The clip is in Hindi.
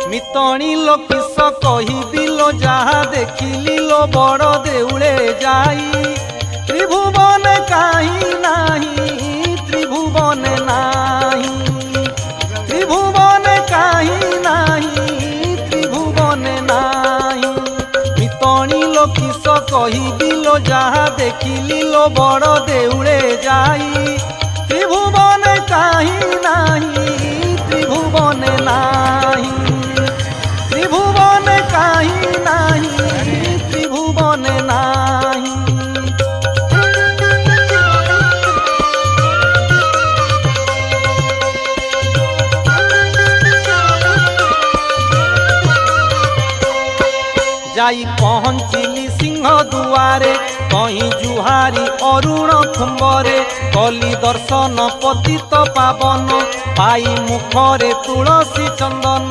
मितणी लो किस कहिबिलो जहा देखिली लो बड़ देउले जाई त्रिभुवन काहि नाही त्रिभुवन नाही त्रिभुवन काहि नाही त्रिभुवन नाही मितणी लो किस कहिबिलो जहा देखिली लो बड़ देउले जाई त्रिभुवन काहि नाही त्रिभुवन नाही त्रिभुवन काहि नाही त्रिभुवन नाही। जाई पहुँचिली सिंह दुआरे कहीं जुहारी अरुण खुम्बरे कली दर्शन पतित पावन पाई मुखरे तुलसी चंदन